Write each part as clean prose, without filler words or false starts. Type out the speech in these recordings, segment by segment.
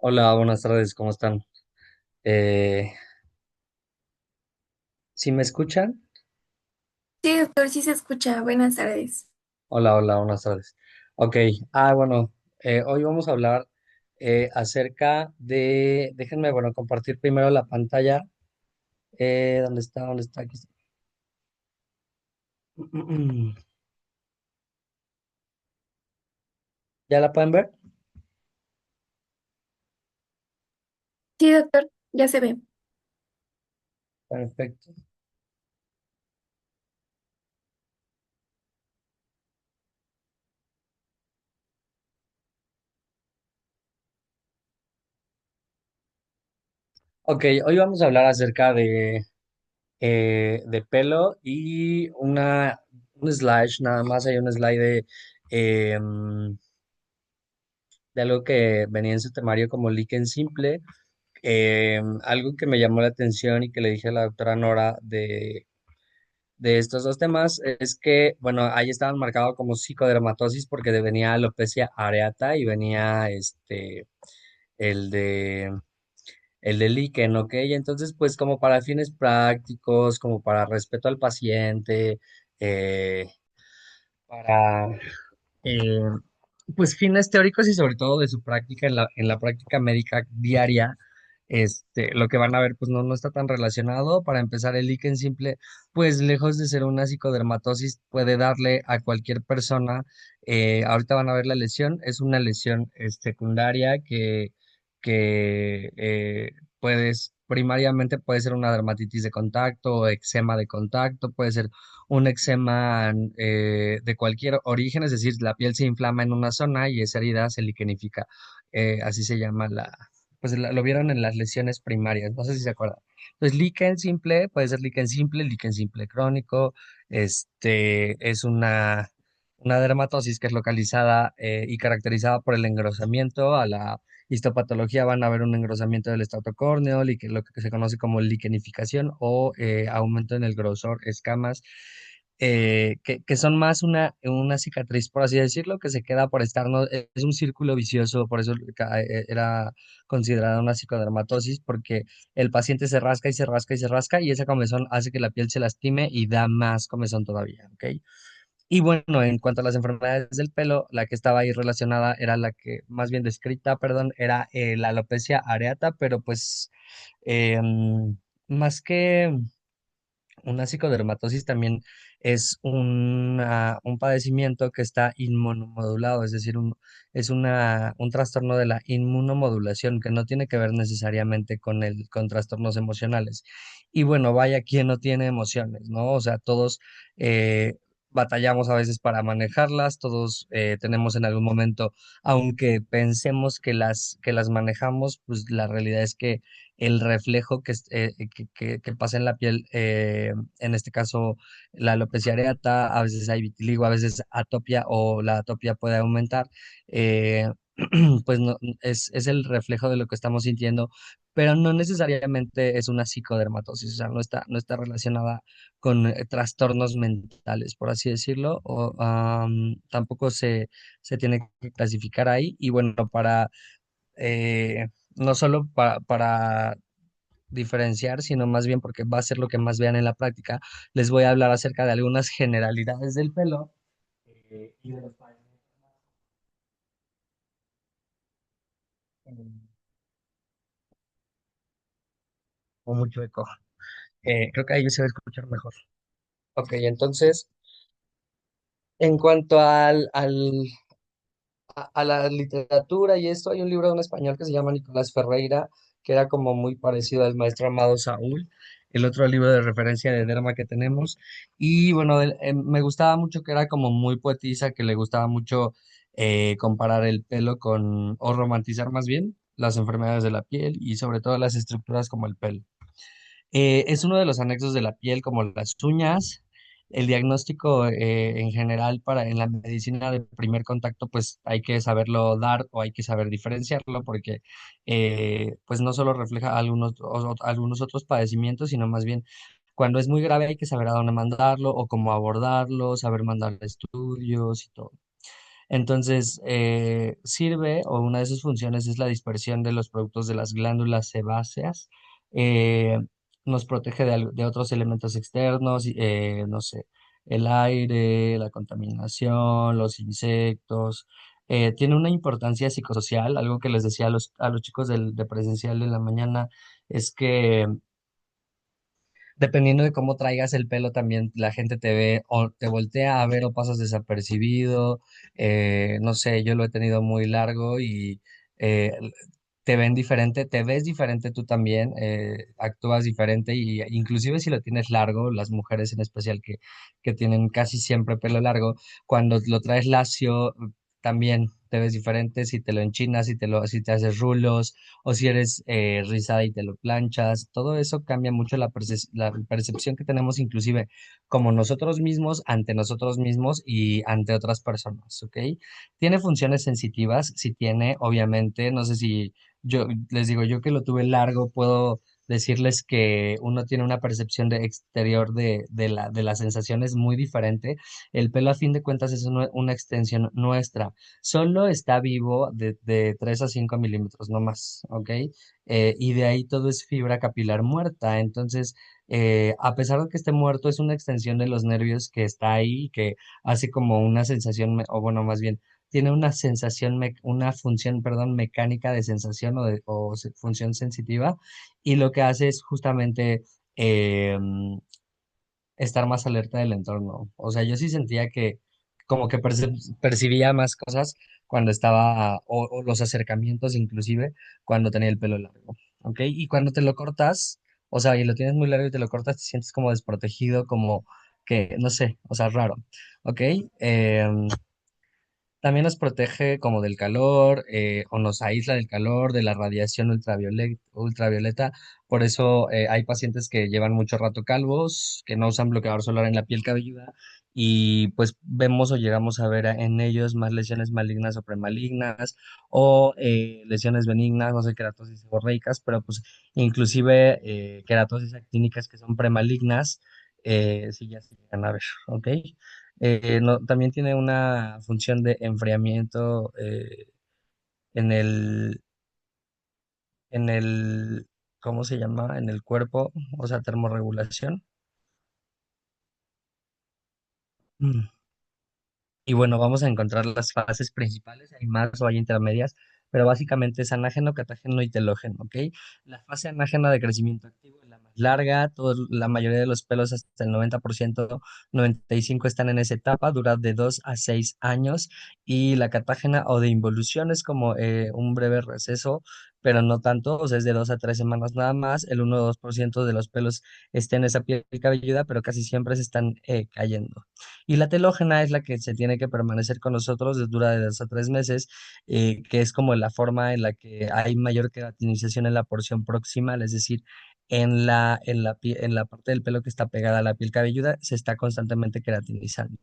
Hola, buenas tardes, ¿cómo están? Eh, ¿Sí me escuchan? Sí, doctor, sí se escucha. Buenas tardes. Hola, hola, buenas tardes. Ok, bueno, hoy vamos a hablar déjenme, bueno, compartir primero la pantalla. ¿Dónde está? ¿Dónde está? Aquí está. ¿Ya la pueden ver? Sí, doctor, ya se ve. Perfecto. Ok, hoy vamos a hablar acerca de pelo y un slide, nada más hay un slide de algo que venía en su temario como líquen simple. Algo que me llamó la atención y que le dije a la doctora Nora de estos dos temas es que, bueno, ahí estaban marcados como psicodermatosis porque venía alopecia areata y venía el de, el de líquen, ¿ok? Entonces, pues como para fines prácticos, como para respeto al paciente, eh, para eh, pues fines teóricos y sobre todo de su práctica en la práctica médica diaria, lo que van a ver pues no está tan relacionado. Para empezar, el líquen simple, pues lejos de ser una psicodermatosis, puede darle a cualquier persona. Ahorita van a ver la lesión, es una lesión secundaria que primariamente puede ser una dermatitis de contacto o eczema de contacto, puede ser un eczema de cualquier origen, es decir, la piel se inflama en una zona y esa herida se liquenifica. Así se llama pues lo vieron en las lesiones primarias, no sé si se acuerdan. Entonces, líquen simple, puede ser líquen simple crónico, es una dermatosis que es localizada y caracterizada por el engrosamiento. A la histopatología van a ver un engrosamiento del estrato córneo, lo que se conoce como liquenificación o aumento en el grosor, escamas, que son más una cicatriz, por así decirlo, que se queda por estar, no, es un círculo vicioso, por eso era considerada una psicodermatosis, porque el paciente se rasca y se rasca y se rasca y esa comezón hace que la piel se lastime y da más comezón todavía, ¿ok? Y bueno, en cuanto a las enfermedades del pelo, la que estaba ahí relacionada era la que más bien descrita, perdón, era la alopecia areata, pero pues más que una psicodermatosis también es un padecimiento que está inmunomodulado, es decir, un trastorno de la inmunomodulación que no tiene que ver necesariamente con trastornos emocionales. Y bueno, vaya quien no tiene emociones, ¿no? O sea, todos batallamos a veces para manejarlas, todos tenemos en algún momento, aunque pensemos que las manejamos, pues la realidad es que el reflejo que pasa en la piel, en este caso la alopecia areata, a veces hay vitiligo, a veces atopia o la atopia puede aumentar, eh, pues no, es el reflejo de lo que estamos sintiendo, pero no necesariamente es una psicodermatosis, o sea, no está relacionada con trastornos mentales, por así decirlo, o tampoco se tiene que clasificar ahí. Y bueno, eh, no solo para diferenciar, sino más bien porque va a ser lo que más vean en la práctica. Les voy a hablar acerca de algunas generalidades del pelo y de los padecimientos con mucho eco. Creo que ahí se va a escuchar mejor. Ok, entonces, en cuanto a la literatura y esto, hay un libro de un español que se llama Nicolás Ferreira, que era como muy parecido al maestro Amado Saúl, el otro libro de referencia de Derma que tenemos. Y bueno, me gustaba mucho que era como muy poetisa, que le gustaba mucho comparar el pelo o romantizar más bien las enfermedades de la piel y sobre todo las estructuras como el pelo. Es uno de los anexos de la piel, como las uñas. El diagnóstico en general en la medicina de primer contacto, pues hay que saberlo dar o hay que saber diferenciarlo porque pues no solo refleja algunos otros padecimientos, sino más bien cuando es muy grave hay que saber a dónde mandarlo o cómo abordarlo, saber mandar estudios y todo. Entonces, sirve, o una de sus funciones es la dispersión de los productos de las glándulas sebáceas. eh, Nos protege de otros elementos externos, no sé, el aire, la contaminación, los insectos. Tiene una importancia psicosocial, algo que les decía a los chicos de presencial en la mañana, es que dependiendo de cómo traigas el pelo, también la gente te ve o te voltea a ver o pasas desapercibido. No sé, yo lo he tenido muy largo y eh, te ven diferente, te ves diferente tú también, actúas diferente y inclusive si lo tienes largo, las mujeres en especial que tienen casi siempre pelo largo, cuando lo traes lacio, también te ves diferente si te lo enchinas, si te haces rulos o si eres rizada y te lo planchas, todo eso cambia mucho la percepción que tenemos inclusive como nosotros mismos, ante nosotros mismos y ante otras personas, ¿ok? Tiene funciones sensitivas, si tiene, obviamente, no sé si yo les digo, yo que lo tuve largo, puedo decirles que uno tiene una percepción de exterior de las sensaciones muy diferente. El pelo a fin de cuentas es una extensión nuestra. Solo está vivo de 3 a 5 milímetros, no más, ¿ok? Y de ahí todo es fibra capilar muerta. Entonces, a pesar de que esté muerto, es una extensión de los nervios que está ahí, que hace como una sensación, o bueno, más bien, tiene una sensación, una función, perdón, mecánica de sensación función sensitiva. Y lo que hace es justamente eh, estar más alerta del entorno. O sea, yo sí sentía que como que percibía más cosas cuando estaba, o los acercamientos inclusive, cuando tenía el pelo largo, ¿ok? Y cuando te lo cortas, o sea, y lo tienes muy largo y te lo cortas, te sientes como desprotegido, como que, no sé, o sea, raro, ¿ok? Em, También nos protege como del calor, o nos aísla del calor, de la radiación ultravioleta. Por eso hay pacientes que llevan mucho rato calvos, que no usan bloqueador solar en la piel cabelluda y pues vemos o llegamos a ver en ellos más lesiones malignas o premalignas o lesiones benignas, no sé, queratosis seborreicas, pero pues inclusive queratosis actínicas que son premalignas, sí ya se llegan a ver, ¿ok? También tiene una función de enfriamiento en en el, ¿cómo se llama? En el cuerpo, o sea, termorregulación. Mm. Y bueno, vamos a encontrar las fases principales, hay más o hay intermedias, pero básicamente es anágeno, catágeno y telógeno, ¿ok? La fase anágena de crecimiento activo es la más larga, la mayoría de los pelos, hasta el 90%, 95% están en esa etapa, dura de 2 a 6 años, y la catágena o de involución es como un breve receso, pero no tanto, o sea, es de 2 a 3 semanas nada más, el 1 o 2% de los pelos está en esa piel cabelluda, pero casi siempre se están cayendo. Y la telógena es la que se tiene que permanecer con nosotros, dura de 2 a 3 meses, que es como la forma en la que hay mayor queratinización en la porción proximal, es decir, en la parte del pelo que está pegada a la piel cabelluda, se está constantemente queratinizando.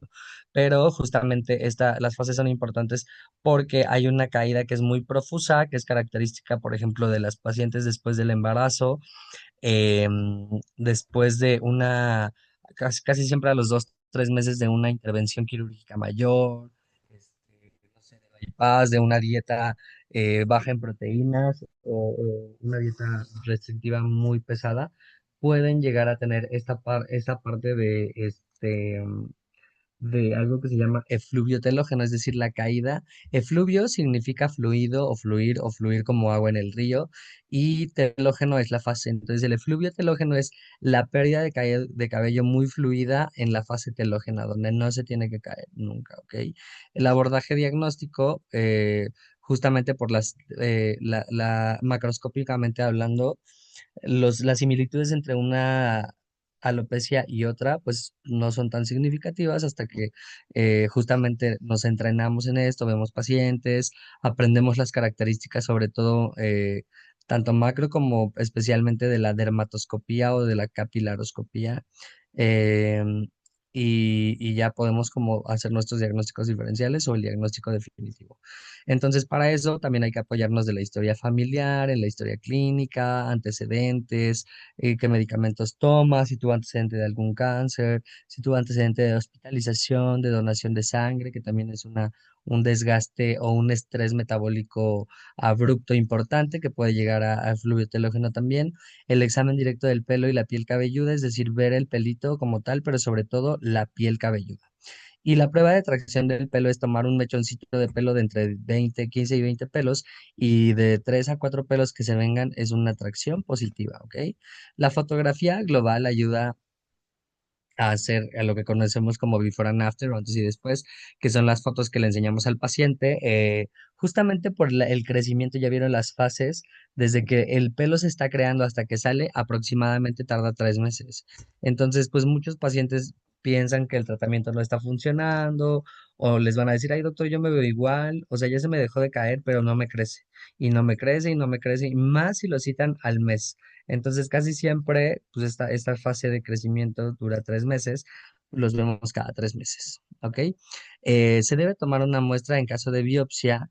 Pero justamente las fases son importantes porque hay una caída que es muy profusa, que es característica, por ejemplo, de las pacientes después del embarazo, después de casi siempre a los 2, 3 meses de una intervención quirúrgica mayor, no sé, de bypass, de una dieta baja en proteínas o una dieta restrictiva muy pesada, pueden llegar a tener esta parte de algo que se llama efluvio telógeno, es decir, la caída. Efluvio significa fluido o fluir como agua en el río, y telógeno es la fase. Entonces, el efluvio telógeno es la pérdida de cabello muy fluida en la fase telógena, donde no se tiene que caer nunca, ¿ok? El abordaje diagnóstico, justamente por macroscópicamente hablando, las similitudes entre una alopecia y otra, pues no son tan significativas hasta que justamente nos entrenamos en esto, vemos pacientes, aprendemos las características, sobre todo tanto macro como especialmente de la dermatoscopía o de la capilaroscopía. em, y ya podemos como hacer nuestros diagnósticos diferenciales o el diagnóstico definitivo. Entonces, para eso también hay que apoyarnos de la historia familiar, en la historia clínica, antecedentes, qué medicamentos tomas, si tuvo antecedente de algún cáncer, si tuvo antecedente de hospitalización, de donación de sangre, que también es un desgaste o un estrés metabólico abrupto importante que puede llegar al flujo telógeno también. El examen directo del pelo y la piel cabelluda, es decir, ver el pelito como tal, pero sobre todo la piel cabelluda. Y la prueba de tracción del pelo es tomar un mechoncito de pelo de entre 20, 15 y 20 pelos y de 3 a 4 pelos que se vengan es una tracción positiva, ¿ok? La fotografía global ayuda a hacer a lo que conocemos como before and after, o antes y después, que son las fotos que le enseñamos al paciente, justamente por el crecimiento, ya vieron las fases, desde que el pelo se está creando hasta que sale, aproximadamente tarda 3 meses. Entonces, pues muchos pacientes piensan que el tratamiento no está funcionando, o les van a decir, ay doctor, yo me veo igual, o sea, ya se me dejó de caer, pero no me crece, y no me crece, y no me crece, y más si lo citan al mes. Entonces, casi siempre, pues esta fase de crecimiento dura 3 meses, los vemos cada 3 meses, ¿ok? Se debe tomar una muestra en caso de biopsia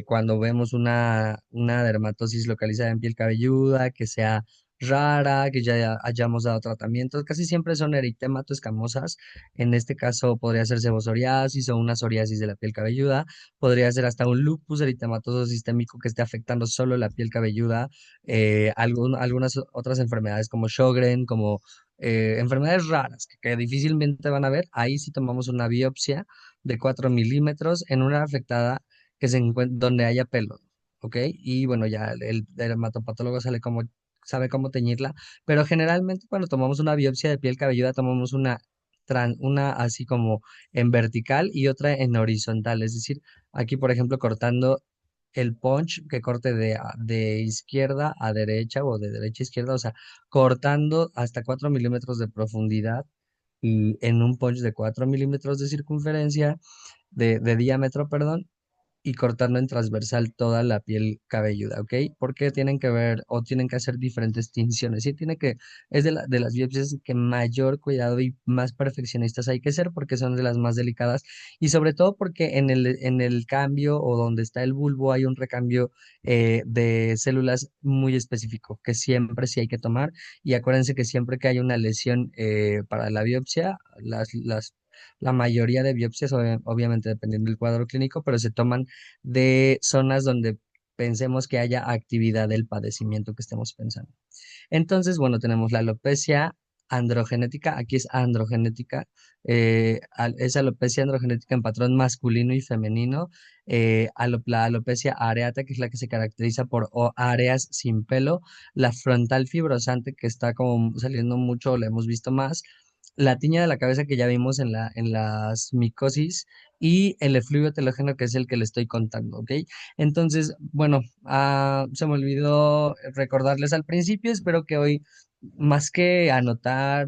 cuando vemos una dermatosis localizada en piel cabelluda, que sea rara, que ya hayamos dado tratamientos. Casi siempre son eritemato escamosas. En este caso podría ser sebosoriasis o una psoriasis de la piel cabelluda. Podría ser hasta un lupus eritematoso sistémico que esté afectando solo la piel cabelluda, algunas otras enfermedades como Sjögren, como enfermedades raras que difícilmente van a ver. Ahí sí tomamos una biopsia de 4 milímetros en una afectada que se encuentra donde haya pelo, ¿ok? Y bueno, ya el dermatopatólogo sabe cómo teñirla, pero generalmente cuando tomamos una biopsia de piel cabelluda tomamos una así como en vertical y otra en horizontal, es decir, aquí por ejemplo cortando el punch que corte de izquierda a derecha o de derecha a izquierda, o sea, cortando hasta 4 milímetros de profundidad y en un punch de 4 milímetros de circunferencia, de diámetro, perdón, y cortando en transversal toda la piel cabelluda, ¿ok? Porque tienen que ver o tienen que hacer diferentes tinciones. Sí, es de las biopsias que mayor cuidado y más perfeccionistas hay que ser porque son de las más delicadas y sobre todo porque en el cambio o donde está el bulbo hay un recambio de células muy específico que siempre sí hay que tomar y acuérdense que siempre que hay una lesión para la biopsia, la mayoría de biopsias, obviamente dependiendo del cuadro clínico, pero se toman de zonas donde pensemos que haya actividad del padecimiento que estemos pensando. Entonces, bueno, tenemos la alopecia androgenética, aquí es androgenética, es alopecia androgenética en patrón masculino y femenino, la alopecia areata, que es la que se caracteriza por áreas sin pelo, la frontal fibrosante, que está como saliendo mucho, la hemos visto más, la tiña de la cabeza que ya vimos en las micosis y el efluvio telógeno, que es el que le estoy contando, ¿ok? Entonces, bueno, se me olvidó recordarles al principio, espero que hoy, más que anotar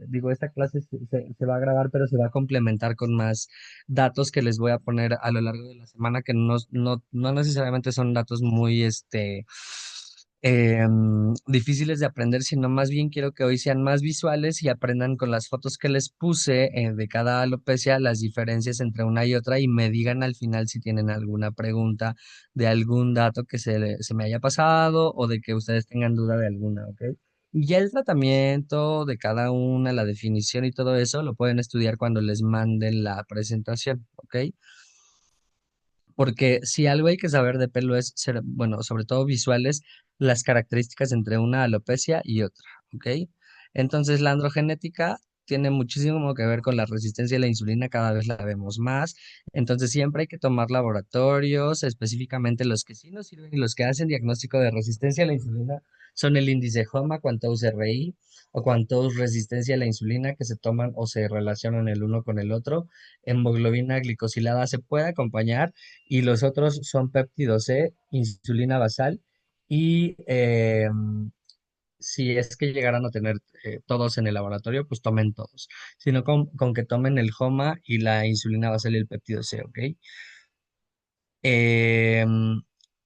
digo, esta clase se va a grabar, pero se va a complementar con más datos que les voy a poner a lo largo de la semana, que no necesariamente son datos muy, difíciles de aprender, sino más bien quiero que hoy sean más visuales y aprendan con las fotos que les puse de cada alopecia las diferencias entre una y otra y me digan al final si tienen alguna pregunta de algún dato que se me haya pasado o de que ustedes tengan duda de alguna, ¿ok? Y ya el tratamiento de cada una, la definición y todo eso lo pueden estudiar cuando les manden la presentación, ¿ok? Porque si algo hay que saber de pelo es ser, bueno, sobre todo visuales, las características entre una alopecia y otra, ¿ok? Entonces, la androgenética tiene muchísimo que ver con la resistencia a la insulina, cada vez la vemos más. Entonces, siempre hay que tomar laboratorios, específicamente los que sí nos sirven y los que hacen diagnóstico de resistencia a la insulina son el índice HOMA, Quantus RI o Quantus resistencia a la insulina, que se toman o se relacionan el uno con el otro. Hemoglobina glicosilada se puede acompañar y los otros son péptido C, insulina basal y si es que llegaran a tener todos en el laboratorio, pues tomen todos, sino con que tomen el HOMA y la insulina basal y el péptido C, ¿ok? Em,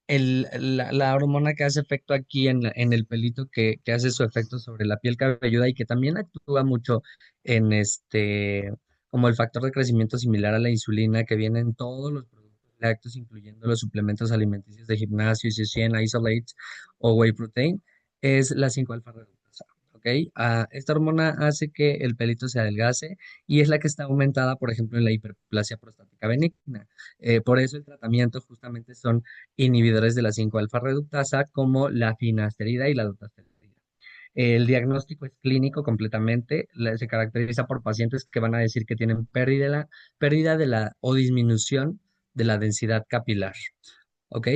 la hormona que hace efecto aquí en el pelito, que hace su efecto sobre la piel cabelluda y que también actúa mucho en como el factor de crecimiento similar a la insulina que viene en todos los productos lácteos, incluyendo los suplementos alimenticios de gimnasio, isociana, isolates o whey protein, es la 5-alfa reductasa. ¿ok? Esta hormona hace que el pelito se adelgace y es la que está aumentada, por ejemplo, en la hiperplasia prostática benigna. Por eso el tratamiento justamente son inhibidores de la 5-alfa reductasa como la finasterida y la dutasterida. El diagnóstico es clínico completamente, se caracteriza por pacientes que van a decir que tienen pérdida de la o disminución de la densidad capilar. ¿Ok?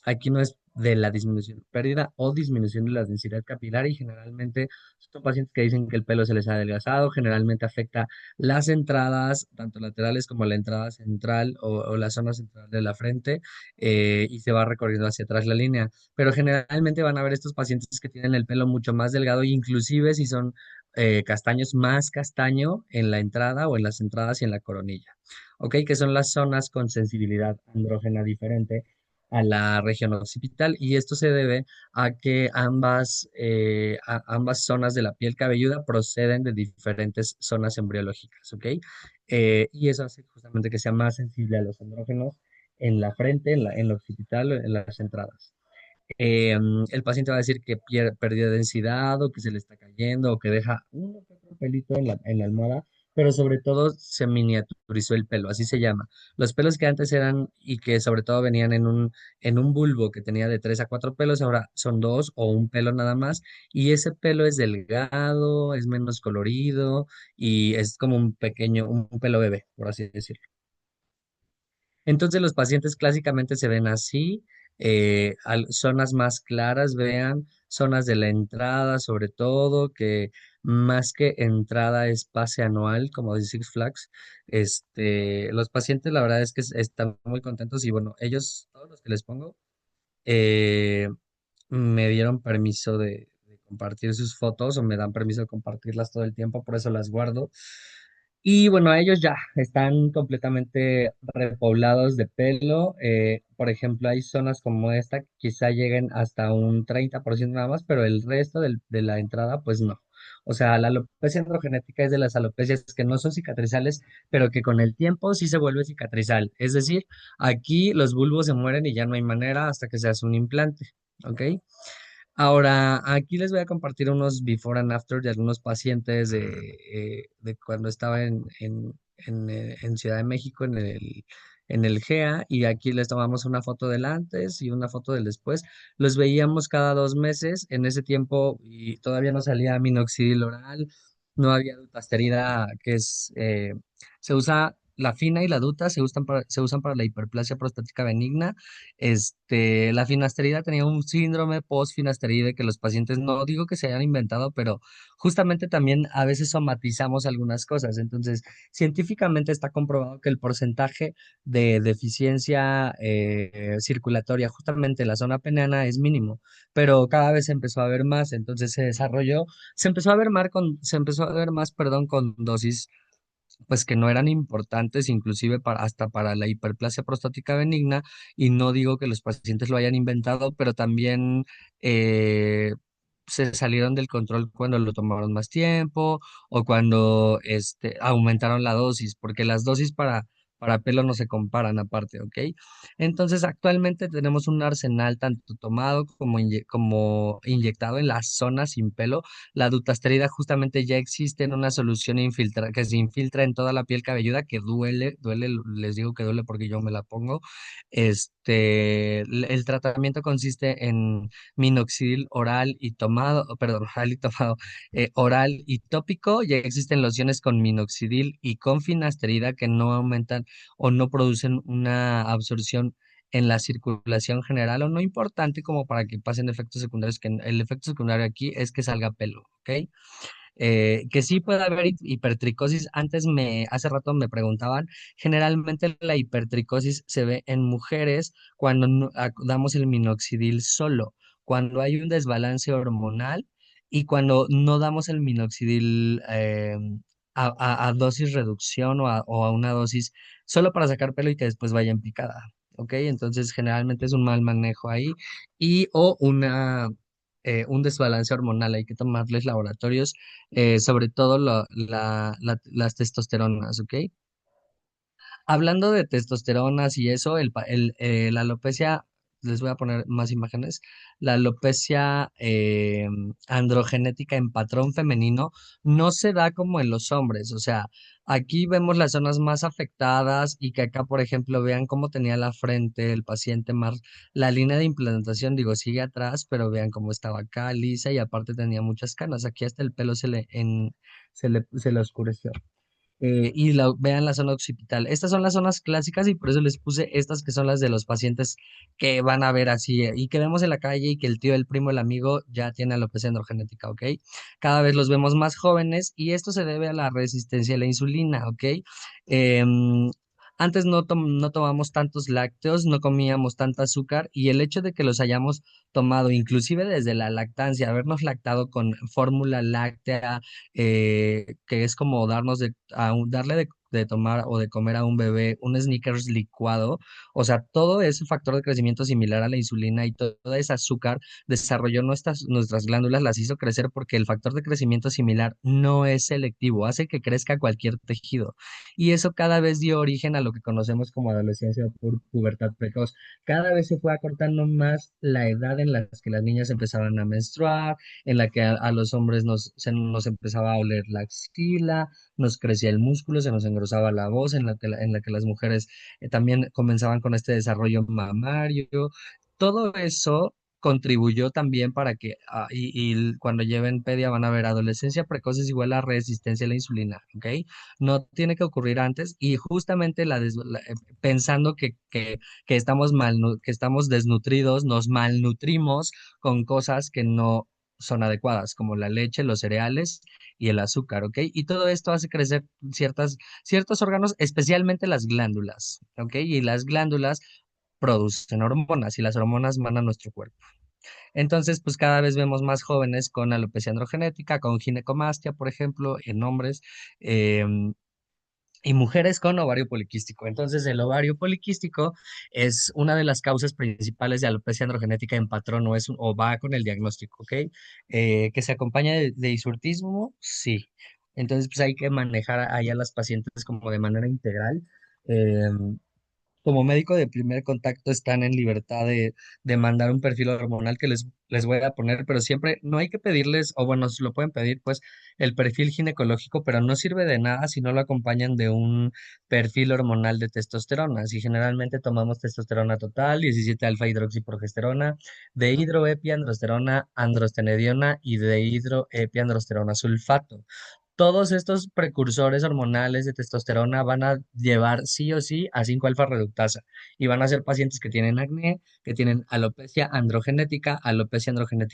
Aquí no es de la disminución, pérdida o disminución de la densidad capilar y generalmente son pacientes que dicen que el pelo se les ha adelgazado, generalmente afecta las entradas, tanto laterales como la entrada central o la zona central de la frente y se va recorriendo hacia atrás la línea. Pero generalmente van a ver estos pacientes que tienen el pelo mucho más delgado, inclusive si son castaños, más castaño en la entrada o en las entradas y en la coronilla. ¿Ok? Que son las zonas con sensibilidad andrógena diferente a la región occipital y esto se debe a que ambas zonas de la piel cabelluda proceden de diferentes zonas embriológicas, ¿ok? Y eso hace justamente que sea más sensible a los andrógenos en la frente, en la occipital, en las entradas. El paciente va a decir que perdió densidad o que se le está cayendo o que deja uno que otro pelito en la almohada, pero sobre todo se miniaturizó el pelo, así se llama. Los pelos que antes eran y que sobre todo venían en un bulbo que tenía de 3 a 4 pelos, ahora son dos o un pelo nada más, y ese pelo es delgado, es menos colorido y es como un pelo bebé, por así decirlo. Entonces los pacientes clásicamente se ven así, zonas más claras, vean, zonas de la entrada sobre todo, que más que entrada es pase anual, como dice Six Flags. Los pacientes la verdad es que están muy contentos y bueno, ellos, todos los que les pongo, eh, me dieron permiso de compartir sus fotos o me dan permiso de compartirlas todo el tiempo, por eso las guardo. Y bueno, ellos ya están completamente repoblados de pelo. Por ejemplo, hay zonas como esta que quizá lleguen hasta un 30% nada más, pero el resto de la entrada, pues no. O sea, la alopecia androgenética es de las alopecias que no son cicatrizales, pero que con el tiempo sí se vuelve cicatrizal. Es decir, aquí los bulbos se mueren y ya no hay manera hasta que se hace un implante. ¿Ok? Ahora, aquí les voy a compartir unos before and after de algunos pacientes de cuando estaba en Ciudad de México, en el GEA, y aquí les tomamos una foto del antes y una foto del después. Los veíamos cada 2 meses, en ese tiempo y todavía no salía minoxidil oral, no había dutasterida, se usa la fina y la duta, se usan para la hiperplasia prostática benigna. La finasterida tenía un síndrome post-finasteride que los pacientes no digo que se hayan inventado, pero justamente también a veces somatizamos algunas cosas. Entonces, científicamente está comprobado que el porcentaje de deficiencia circulatoria justamente en la zona peneana es mínimo, pero cada vez se empezó a ver más, entonces se empezó a ver más, perdón, con dosis pues que no eran importantes inclusive hasta para la hiperplasia prostática benigna, y no digo que los pacientes lo hayan inventado, pero también eh, se salieron del control cuando lo tomaron más tiempo o cuando aumentaron la dosis, porque las dosis para pelo no se comparan aparte, ¿ok? Entonces, actualmente tenemos un arsenal tanto tomado como inyectado en las zonas sin pelo. La dutasterida justamente ya existe en una solución que se infiltra en toda la piel cabelluda, que duele, les digo que duele porque yo me la pongo. El tratamiento consiste en minoxidil oral y tomado, perdón, oral y tomado, oral y tópico. Ya existen lociones con minoxidil y con finasterida que no aumentan o no producen una absorción en la circulación general o no importante como para que pasen efectos secundarios, que el efecto secundario aquí es que salga pelo, ¿ok? Que sí puede haber hipertricosis. Hace rato me preguntaban, generalmente la hipertricosis se ve en mujeres cuando damos el minoxidil solo, cuando hay un desbalance hormonal y cuando no damos el minoxidil a dosis reducción o a una dosis solo para sacar pelo y que después vaya en picada. ¿Ok? Entonces, generalmente es un mal manejo ahí o un desbalance hormonal. Hay que tomarles laboratorios, sobre todo las testosteronas, ¿ok? Hablando de testosteronas y eso, la alopecia les voy a poner más imágenes, la alopecia androgenética en patrón femenino no se da como en los hombres, o sea, aquí vemos las zonas más afectadas y que acá, por ejemplo, vean cómo tenía la frente el paciente más, la línea de implantación, digo, sigue atrás, pero vean cómo estaba acá lisa y aparte tenía muchas canas, aquí hasta el pelo se le oscureció vean la zona occipital. Estas son las zonas clásicas y por eso les puse estas que son las de los pacientes que van a ver así y que vemos en la calle y que el tío, el primo, el amigo ya tiene alopecia androgenética, ¿ok? Cada vez los vemos más jóvenes y esto se debe a la resistencia a la insulina, ¿ok? Em, Antes no tomamos tantos lácteos, no comíamos tanta azúcar y el hecho de que los hayamos tomado, inclusive desde la lactancia, habernos lactado con fórmula láctea, que es como darle de tomar o de comer a un bebé un Snickers licuado, o sea, todo ese factor de crecimiento similar a la insulina y todo ese azúcar desarrolló nuestras glándulas, las hizo crecer porque el factor de crecimiento similar no es selectivo, hace que crezca cualquier tejido. Y eso cada vez dio origen a lo que conocemos como adolescencia por pubertad precoz. Cada vez se fue acortando más la edad en la que las niñas empezaban a menstruar, en la que a los hombres nos empezaba a oler la axila, nos crecía el músculo, se nos engrosaba la voz, en la que las mujeres también comenzaban con este desarrollo mamario. Todo eso contribuyó también para que, cuando lleven pedia van a ver adolescencia precoz es igual a resistencia a la insulina, ¿ok? No tiene que ocurrir antes y justamente pensando que estamos desnutridos, nos malnutrimos con cosas que no son adecuadas, como la leche, los cereales y el azúcar, ¿ok? Y todo esto hace crecer ciertos órganos, especialmente las glándulas, ¿ok? Y las glándulas producen hormonas y las hormonas mandan a nuestro cuerpo. Entonces, pues cada vez vemos más jóvenes con alopecia androgenética, con ginecomastia, por ejemplo, en hombres. em, y mujeres con ovario poliquístico. Entonces, el ovario poliquístico es una de las causas principales de alopecia androgenética en patrón o va con el diagnóstico, ¿ok? Que se acompaña de hirsutismo, sí. Entonces, pues hay que manejar ahí a las pacientes como de manera integral. Como médico de primer contacto están en libertad de mandar un perfil hormonal que les voy a poner, pero siempre no hay que pedirles, o bueno, se lo pueden pedir, pues, el perfil ginecológico, pero no sirve de nada si no lo acompañan de un perfil hormonal de testosterona. Si generalmente tomamos testosterona total, 17 alfa hidroxiprogesterona, dehidroepiandrosterona, androstenediona y dehidroepiandrosterona sulfato. Todos estos precursores hormonales de testosterona van a llevar sí o sí a 5-alfa reductasa y van a ser pacientes que tienen acné, que tienen alopecia androgenética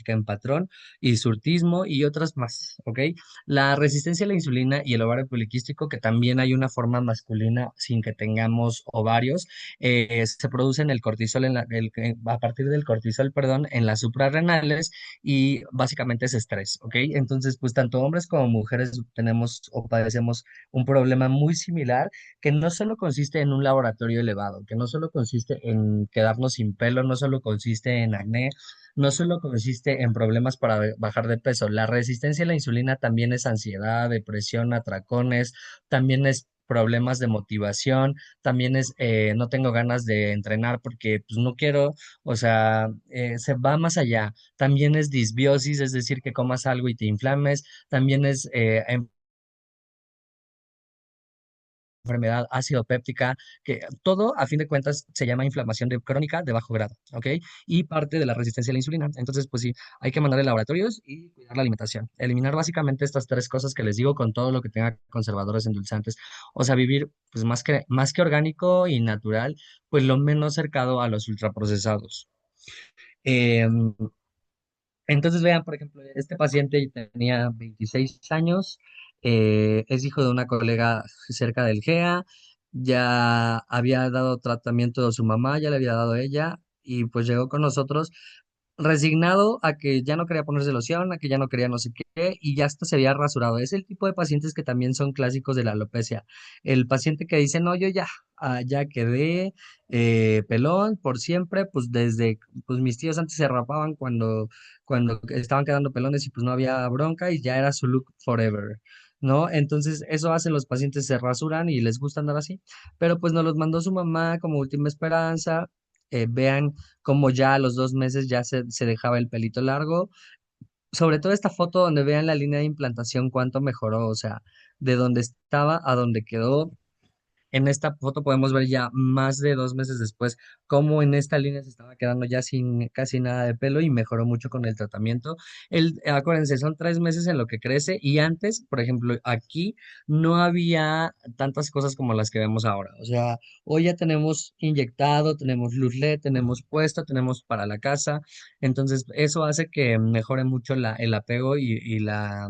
en patrón, hirsutismo y otras más, ¿ok? La resistencia a la insulina y el ovario poliquístico, que también hay una forma masculina sin que tengamos ovarios, se produce en el cortisol, a partir del cortisol, perdón, en las suprarrenales y básicamente es estrés, ¿ok? Entonces, pues tanto hombres como mujeres tenemos o padecemos un problema muy similar que no solo consiste en un laboratorio elevado, que no solo consiste en quedarnos sin pelo, no solo consiste en acné, no solo consiste en problemas para bajar de peso. La resistencia a la insulina también es ansiedad, depresión, atracones, también es problemas de motivación, también es no tengo ganas de entrenar porque pues no quiero, o sea, se va más allá. También es disbiosis, es decir, que comas algo y te inflames. También es enfermedad ácido péptica, que todo a fin de cuentas se llama inflamación crónica de bajo grado, ¿ok? Y parte de la resistencia a la insulina. Entonces, pues sí, hay que mandarle laboratorios y cuidar la alimentación. Eliminar básicamente estas tres cosas que les digo con todo lo que tenga conservadores, endulzantes. O sea, vivir pues más que orgánico y natural, pues lo menos cercado a los ultraprocesados. Em, entonces, vean, por ejemplo, este paciente tenía 26 años, es hijo de una colega cerca del GEA, ya había dado tratamiento a su mamá, ya le había dado ella, y pues llegó con nosotros resignado a que ya no quería ponerse loción, a que ya no quería no sé qué, y ya hasta se había rasurado. Es el tipo de pacientes que también son clásicos de la alopecia. El paciente que dice, no, yo ya, ya quedé pelón por siempre, pues pues mis tíos antes se rapaban cuando estaban quedando pelones y pues no había bronca y ya era su look forever. ¿No? Entonces, eso hacen los pacientes, se rasuran y les gusta andar así, pero pues nos los mandó su mamá como última esperanza, vean cómo ya a los 2 meses ya se dejaba el pelito largo. Sobre todo esta foto donde vean la línea de implantación, cuánto mejoró, o sea, de donde estaba a donde quedó. En esta foto podemos ver ya más de 2 meses después cómo en esta línea se estaba quedando ya sin casi nada de pelo y mejoró mucho con el tratamiento. Acuérdense, son 3 meses en lo que crece y antes, por ejemplo, aquí no había tantas cosas como las que vemos ahora. O sea, hoy ya tenemos inyectado, tenemos luz LED, tenemos puesto, tenemos para la casa. Entonces, eso hace que mejore mucho el apego y la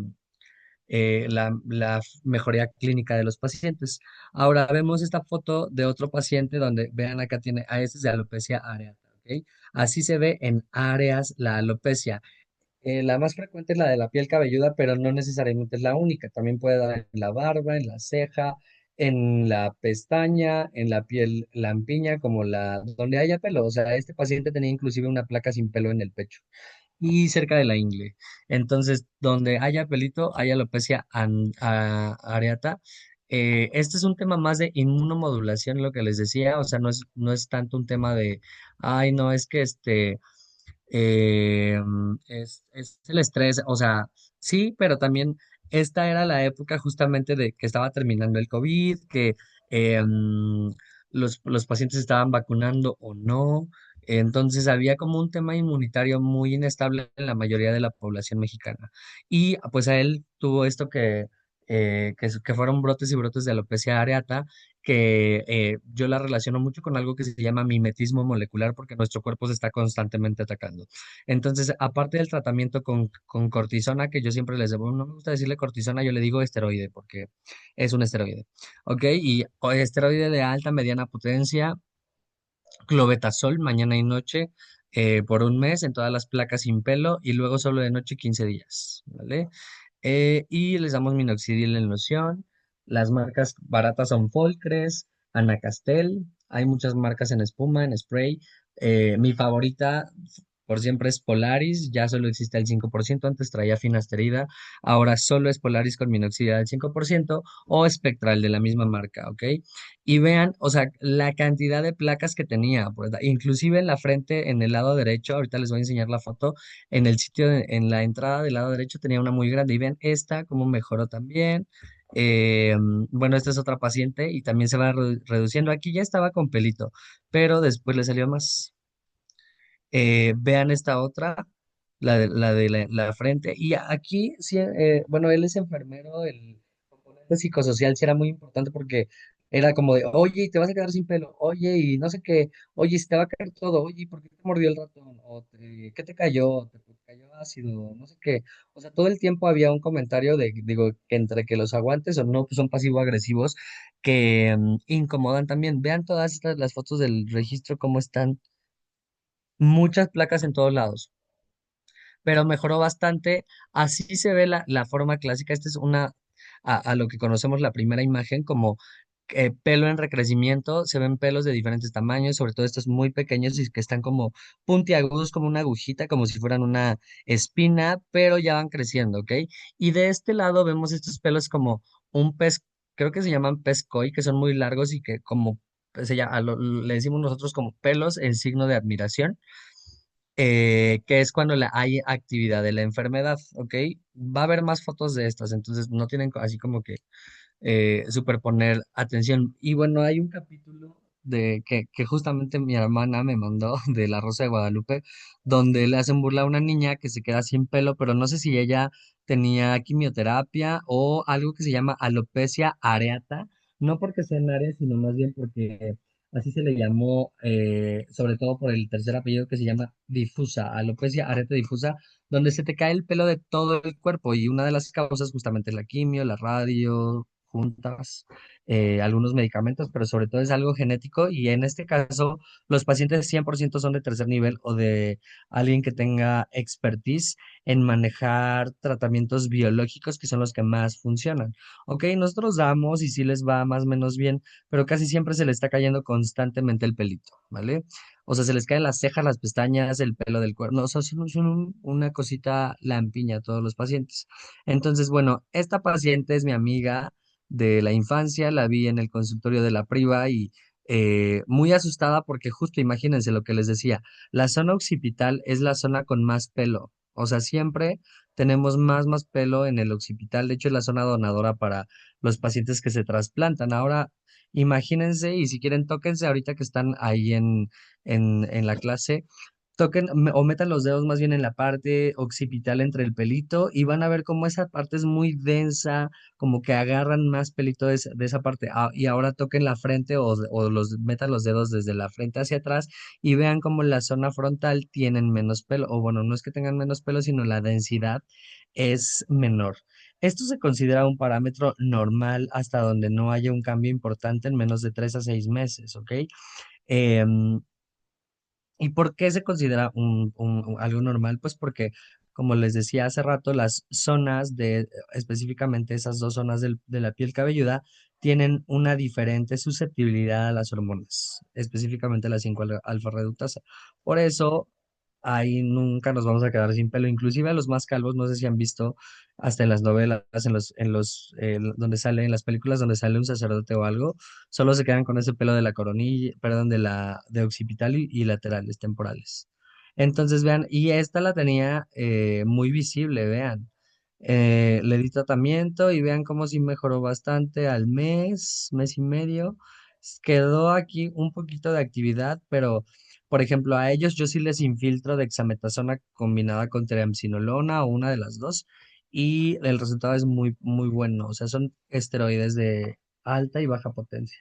mejoría clínica de los pacientes. Ahora vemos esta foto de otro paciente donde, vean acá tiene, este es de alopecia areata, ¿ok? Así se ve en áreas la alopecia. La más frecuente es la de la piel cabelluda, pero no necesariamente es la única. También puede dar en la barba, en la ceja, en la pestaña, en la piel lampiña, como donde haya pelo. O sea, este paciente tenía inclusive una placa sin pelo en el pecho y cerca de la ingle. Entonces, donde haya pelito, hay alopecia areata. Este es un tema más de inmunomodulación, lo que les decía, o sea, no es tanto un tema de, ay, no, es que es el estrés, o sea, sí, pero también esta era la época justamente de que estaba terminando el COVID, que los pacientes estaban vacunando o no, entonces había como un tema inmunitario muy inestable en la mayoría de la población mexicana. Y pues a él tuvo esto que fueron brotes y brotes de alopecia areata que yo la relaciono mucho con algo que se llama mimetismo molecular porque nuestro cuerpo se está constantemente atacando. Entonces, aparte del tratamiento con cortisona, que yo siempre les digo, no me gusta decirle cortisona, yo le digo esteroide porque es un esteroide, ¿ok? Y esteroide de alta, mediana potencia, clobetasol mañana y noche por un mes en todas las placas sin pelo y luego solo de noche 15 días, ¿vale? Y les damos minoxidil en loción. Las marcas baratas son Folcres, Anacastel. Hay muchas marcas en espuma, en spray. Mi favorita por siempre es Polaris. Ya solo existe el 5%. Antes traía finasterida. Ahora solo es Polaris con minoxidil del 5% o Spectral de la misma marca, ¿ok? Y vean, o sea, la cantidad de placas que tenía, pues, inclusive en la frente, en el lado derecho, ahorita les voy a enseñar la foto, en el sitio, en la entrada del lado derecho tenía una muy grande y ven esta cómo mejoró también. Bueno, esta es otra paciente y también se va reduciendo. Aquí ya estaba con pelito, pero después le salió más. Vean esta otra, la de la frente. Y aquí, sí, bueno, él es enfermero, el componente psicosocial sí era muy importante porque era como de, oye, y te vas a quedar sin pelo, oye, y no sé qué, oye, se te va a caer todo, oye, ¿por qué te mordió el ratón? ¿Qué te cayó? ¿Te cayó ácido? No sé qué. O sea, todo el tiempo había un comentario de, digo, que entre que los aguantes o no, pues son pasivo-agresivos que incomodan también. Vean todas las fotos del registro, cómo están muchas placas en todos lados, pero mejoró bastante. Así se ve la forma clásica. Esta es a lo que conocemos la primera imagen como pelo en recrecimiento. Se ven pelos de diferentes tamaños, sobre todo estos muy pequeños y que están como puntiagudos, como una agujita, como si fueran una espina, pero ya van creciendo, ¿ok? Y de este lado vemos estos pelos como un pez, creo que se llaman pez koi, que son muy largos y que como le decimos nosotros como pelos en signo de admiración, que es cuando hay actividad de la enfermedad, ¿ok? Va a haber más fotos de estas, entonces no tienen así como que superponer atención. Y bueno, hay un capítulo que justamente mi hermana me mandó de La Rosa de Guadalupe, donde le hacen burla a una niña que se queda sin pelo, pero no sé si ella tenía quimioterapia o algo que se llama alopecia areata, no porque sea en área, sino más bien porque así se le llamó, sobre todo por el tercer apellido que se llama difusa, alopecia areata difusa, donde se te cae el pelo de todo el cuerpo y una de las causas justamente es la quimio, la radio, juntas, algunos medicamentos, pero sobre todo es algo genético y en este caso los pacientes 100% son de tercer nivel o de alguien que tenga expertise en manejar tratamientos biológicos que son los que más funcionan. Ok, nosotros damos y sí les va más o menos bien, pero casi siempre se les está cayendo constantemente el pelito, ¿vale? O sea, se les caen las cejas, las pestañas, el pelo del cuerno, o sea, son una cosita lampiña a todos los pacientes. Entonces, bueno, esta paciente es mi amiga de la infancia, la vi en el consultorio de la priva y muy asustada porque justo imagínense lo que les decía, la zona occipital es la zona con más pelo, o sea, siempre tenemos más pelo en el occipital, de hecho es la zona donadora para los pacientes que se trasplantan. Ahora, imagínense y si quieren tóquense ahorita que están ahí en la clase. Toquen o metan los dedos más bien en la parte occipital entre el pelito y van a ver cómo esa parte es muy densa, como que agarran más pelito de esa parte. Y ahora toquen la frente o los metan los dedos desde la frente hacia atrás y vean cómo la zona frontal tienen menos pelo. O bueno, no es que tengan menos pelo, sino la densidad es menor. Esto se considera un parámetro normal hasta donde no haya un cambio importante en menos de 3 a 6 meses, ¿ok? Em, ¿Y por qué se considera algo normal? Pues porque, como les decía hace rato, las zonas específicamente esas dos zonas de la piel cabelluda, tienen una diferente susceptibilidad a las hormonas, específicamente la 5-alfa reductasa. Por eso, ahí nunca nos vamos a quedar sin pelo. Inclusive a los más calvos, no sé si han visto hasta en las novelas, donde sale, en las películas donde sale un sacerdote o algo, solo se quedan con ese pelo de la coronilla, perdón, de occipital y laterales temporales. Entonces, vean, y esta la tenía muy visible, vean. Le di tratamiento y vean cómo sí mejoró bastante al mes y medio. Quedó aquí un poquito de actividad, pero, por ejemplo, a ellos yo sí les infiltro dexametasona combinada con triamcinolona o una de las dos, y el resultado es muy bueno. O sea, son esteroides de alta y baja potencia.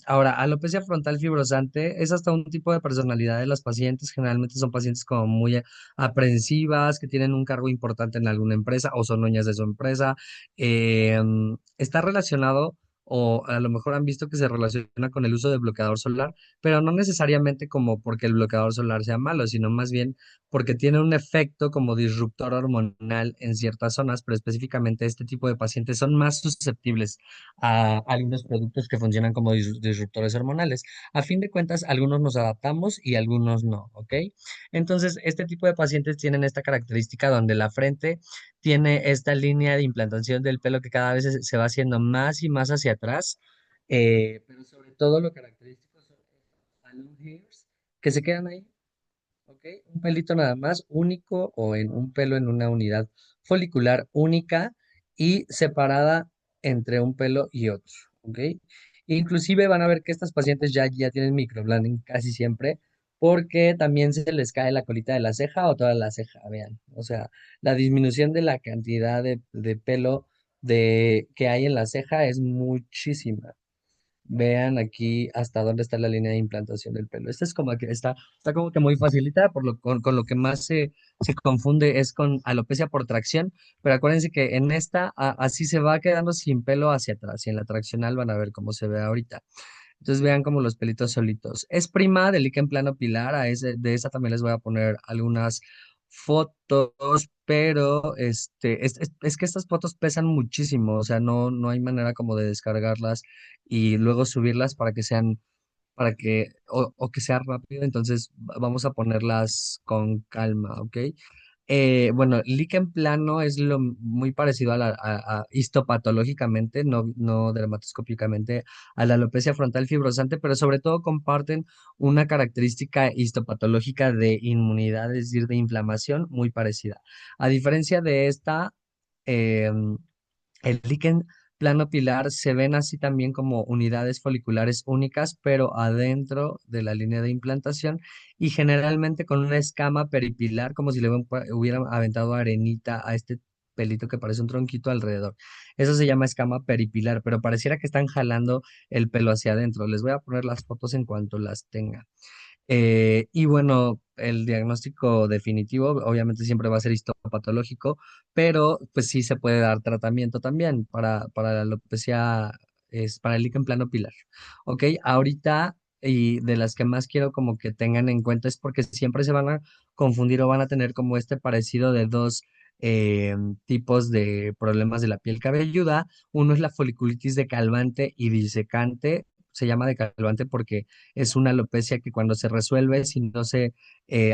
Ahora, alopecia frontal fibrosante es hasta un tipo de personalidad de las pacientes. Generalmente son pacientes como muy aprensivas, que tienen un cargo importante en alguna empresa o son dueñas de su empresa. Está relacionado, o a lo mejor han visto que se relaciona con el uso de bloqueador solar, pero no necesariamente como porque el bloqueador solar sea malo, sino más bien porque tiene un efecto como disruptor hormonal en ciertas zonas, pero específicamente este tipo de pacientes son más susceptibles a algunos productos que funcionan como disruptores hormonales. A fin de cuentas, algunos nos adaptamos y algunos no, ¿ok? Entonces, este tipo de pacientes tienen esta característica donde la frente tiene esta línea de implantación del pelo que cada vez se va haciendo más y más hacia atrás, pero sobre todo lo característico son esos alone hairs que se quedan ahí. ¿Ok? Un pelito nada más, único o en un pelo en una unidad folicular única y separada entre un pelo y otro, ¿ok? Inclusive van a ver que estas pacientes ya tienen microblading casi siempre porque también se les cae la colita de la ceja o toda la ceja, vean. O sea, la disminución de la cantidad de pelo que hay en la ceja es muchísima. Vean aquí hasta dónde está la línea de implantación del pelo. Esta es como que está como que muy facilitada, con lo que más se confunde es con alopecia por tracción, pero acuérdense que en esta así se va quedando sin pelo hacia atrás y en la traccional van a ver cómo se ve ahorita. Entonces vean como los pelitos solitos. Es prima del líquen plano pilar, de esa también les voy a poner algunas fotos, pero es que estas fotos pesan muchísimo, o sea, no hay manera como de descargarlas y luego subirlas para que sean, o que sea rápido, entonces vamos a ponerlas con calma, ¿ok? Bueno, líquen plano es muy parecido histopatológicamente, no dermatoscópicamente, a la alopecia frontal fibrosante, pero sobre todo comparten una característica histopatológica de inmunidad, es decir, de inflamación muy parecida. A diferencia de esta, em, el líquen plano pilar se ven así también como unidades foliculares únicas, pero adentro de la línea de implantación y generalmente con una escama peripilar, como si le hubieran aventado arenita a este pelito que parece un tronquito alrededor. Eso se llama escama peripilar, pero pareciera que están jalando el pelo hacia adentro. Les voy a poner las fotos en cuanto las tenga. Y bueno, el diagnóstico definitivo obviamente siempre va a ser histopatológico, pero pues sí se puede dar tratamiento también para la alopecia, para el líquen plano pilar. Ok, ahorita y de las que más quiero como que tengan en cuenta es porque siempre se van a confundir o van a tener como este parecido de dos tipos de problemas de la piel cabelluda. Uno es la foliculitis decalvante y disecante, se llama decalvante porque es una alopecia que cuando se resuelve, si no se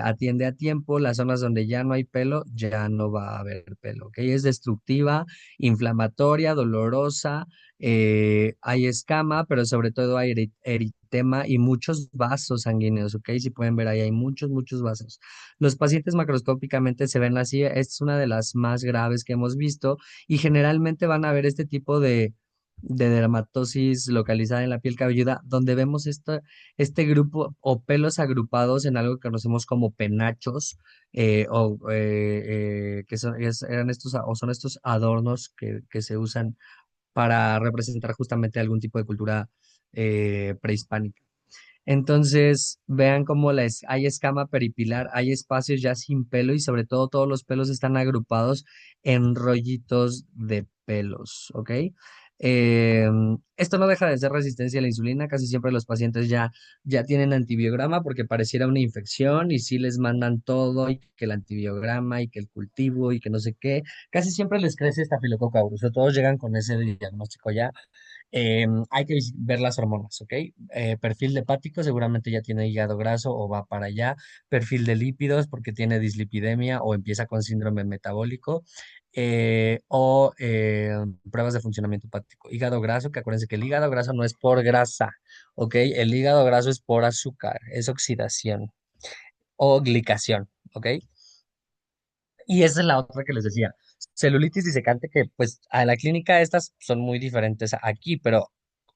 atiende a tiempo, las zonas donde ya no hay pelo, ya no va a haber pelo, ¿ok? Es destructiva, inflamatoria, dolorosa, hay escama, pero sobre todo hay eritema y muchos vasos sanguíneos, ¿ok? Si pueden ver ahí, hay muchos, muchos vasos. Los pacientes macroscópicamente se ven así, es una de las más graves que hemos visto y generalmente van a ver este tipo de dermatosis localizada en la piel cabelluda, donde vemos este grupo o pelos agrupados en algo que conocemos como penachos, que eran estos, o son estos adornos que se usan para representar justamente algún tipo de cultura prehispánica. Entonces, vean cómo hay escama peripilar, hay espacios ya sin pelo y sobre todo todos los pelos están agrupados en rollitos de pelos, ¿ok? Esto no deja de ser resistencia a la insulina, casi siempre los pacientes ya tienen antibiograma porque pareciera una infección y sí les mandan todo y que el antibiograma y que el cultivo y que no sé qué, casi siempre les crece estafilococo aureus, todos llegan con ese diagnóstico ya. Hay que ver las hormonas, ¿ok? Perfil de hepático, seguramente ya tiene hígado graso o va para allá. Perfil de lípidos, porque tiene dislipidemia o empieza con síndrome metabólico. Pruebas de funcionamiento hepático. Hígado graso, que acuérdense que el hígado graso no es por grasa, ¿ok? El hígado graso es por azúcar, es oxidación o glicación, ¿ok? Y esa es la otra que les decía. Celulitis disecante, que pues a la clínica estas son muy diferentes aquí, pero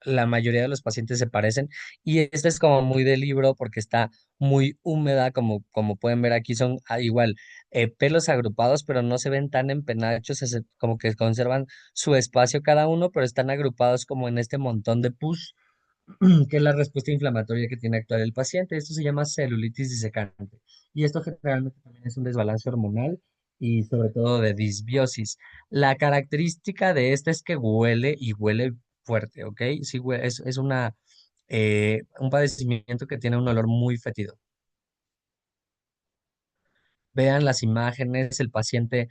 la mayoría de los pacientes se parecen. Y esta es como muy de libro porque está muy húmeda, como pueden ver aquí, son igual pelos agrupados, pero no se ven tan empenachos, como que conservan su espacio cada uno, pero están agrupados como en este montón de pus, que es la respuesta inflamatoria que tiene actual el paciente. Esto se llama celulitis disecante. Y esto generalmente también es un desbalance hormonal y sobre todo de disbiosis. La característica de esta es que huele y huele fuerte, ¿ok? Sí, es un padecimiento que tiene un olor muy fétido. Vean las imágenes, el paciente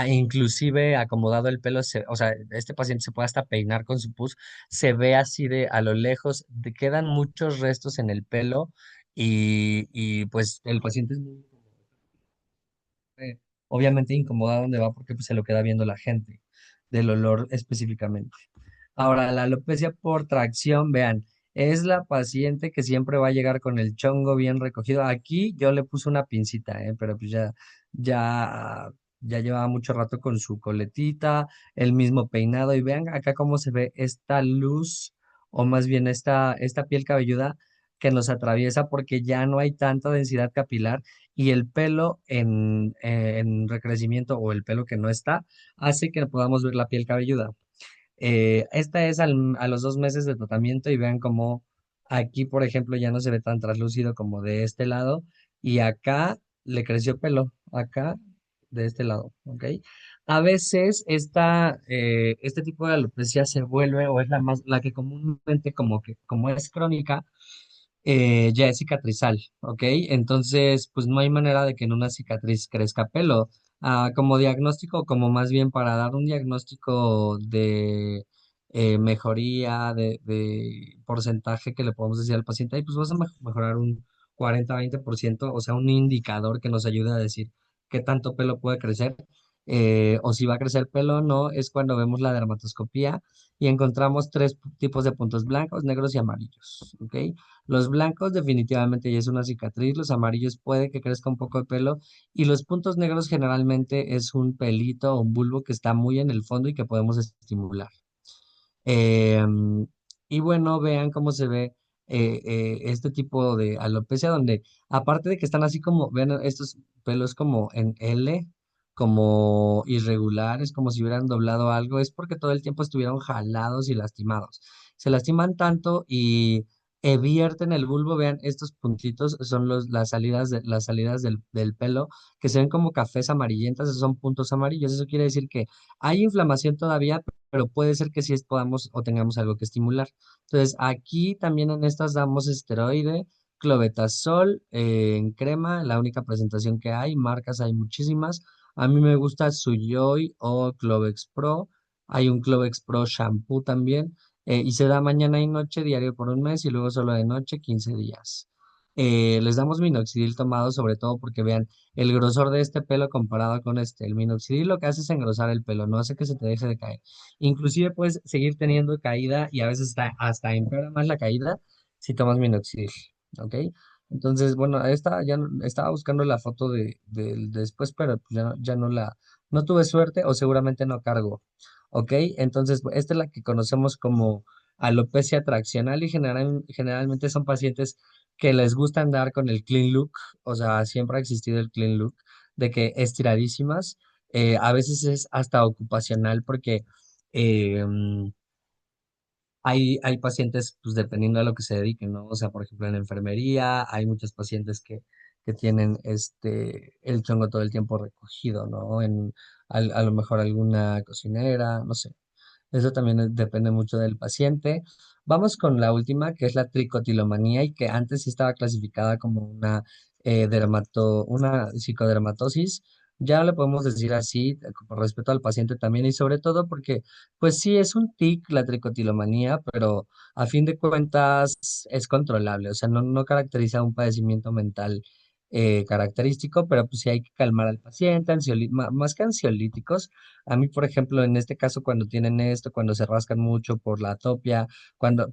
inclusive acomodado el pelo, o sea, este paciente se puede hasta peinar con su pus, se ve así de a lo lejos, quedan muchos restos en el pelo y pues el paciente es muy obviamente incomodado donde va porque pues, se lo queda viendo la gente, del olor específicamente. Ahora, la alopecia por tracción, vean, es la paciente que siempre va a llegar con el chongo bien recogido. Aquí yo le puse una pincita, pero pues ya, ya llevaba mucho rato con su coletita, el mismo peinado. Y vean acá cómo se ve esta luz, o más bien esta piel cabelluda que nos atraviesa porque ya no hay tanta densidad capilar y el pelo en recrecimiento o el pelo que no está hace que podamos ver la piel cabelluda. Esta es a los 2 meses de tratamiento y vean cómo aquí, por ejemplo, ya no se ve tan translúcido como de este lado y acá le creció pelo, acá de este lado, ¿ok? A veces este tipo de alopecia se vuelve o es la que comúnmente como es crónica, ya es cicatrizal, ¿ok? Entonces, pues no hay manera de que en una cicatriz crezca pelo. Como diagnóstico, como más bien para dar un diagnóstico de mejoría, de porcentaje que le podemos decir al paciente, ay, pues vas a mejorar un 40-20%, o sea, un indicador que nos ayude a decir qué tanto pelo puede crecer, o si va a crecer pelo o no, es cuando vemos la dermatoscopía y encontramos tres tipos de puntos blancos, negros y amarillos, ¿ok? Los blancos definitivamente ya es una cicatriz, los amarillos puede que crezca un poco de pelo y los puntos negros generalmente es un pelito o un bulbo que está muy en el fondo y que podemos estimular. Em, y bueno, vean cómo se ve este tipo de alopecia donde aparte de que están así como, vean estos pelos como en L, como irregulares, como si hubieran doblado algo, es porque todo el tiempo estuvieron jalados y lastimados. Se lastiman tanto y vierten el bulbo, vean estos puntitos son las salidas del pelo que se ven como cafés amarillentas, esos son puntos amarillos, eso quiere decir que hay inflamación todavía, pero puede ser que sí podamos o tengamos algo que estimular. Entonces, aquí también en estas damos esteroide, clobetasol en crema, la única presentación que hay, marcas hay muchísimas. A mí me gusta Suyoy o Clovex Pro, hay un Clovex Pro shampoo también. y se da mañana y noche diario por un mes y luego solo de noche 15 días. Les damos minoxidil tomado sobre todo porque vean el grosor de este pelo comparado con este. El minoxidil lo que hace es engrosar el pelo, no hace que se te deje de caer. Inclusive puedes seguir teniendo caída y a veces hasta empeora más la caída si tomas minoxidil, ¿ok? Entonces, bueno, ya estaba buscando la foto del después, pero pues no tuve suerte o seguramente no cargo, ¿ok? Entonces, esta es la que conocemos como alopecia traccional y generalmente son pacientes que les gusta andar con el clean look, o sea, siempre ha existido el clean look, de que estiradísimas, a veces es hasta ocupacional porque eh, hay pacientes, pues dependiendo de lo que se dediquen, ¿no? O sea, por ejemplo, en enfermería hay muchos pacientes que tienen el chongo todo el tiempo recogido, ¿no? A lo mejor alguna cocinera, no sé. Eso también depende mucho del paciente. Vamos con la última, que es la tricotilomanía y que antes sí estaba clasificada como una psicodermatosis. Ya le podemos decir así, con respeto al paciente también y sobre todo porque, pues sí, es un tic la tricotilomanía, pero a fin de cuentas es controlable, o sea, no caracteriza un padecimiento mental característico, pero pues sí hay que calmar al paciente, más que ansiolíticos. A mí, por ejemplo, en este caso, cuando tienen esto, cuando se rascan mucho por la atopia,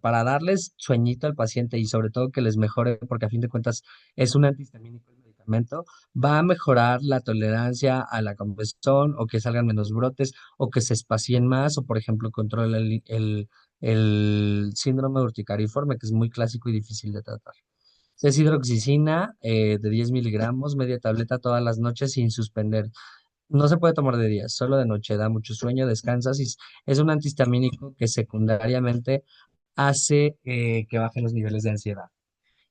para darles sueñito al paciente y sobre todo que les mejore, porque a fin de cuentas es un antihistamínico el medicamento, va a mejorar la tolerancia a la comezón o que salgan menos brotes o que se espacien más o, por ejemplo, controla el síndrome urticariforme, que es muy clásico y difícil de tratar. Es hidroxicina de 10 miligramos, media tableta todas las noches sin suspender. No se puede tomar de día, solo de noche, da mucho sueño, descansas y es un antihistamínico que secundariamente hace que bajen los niveles de ansiedad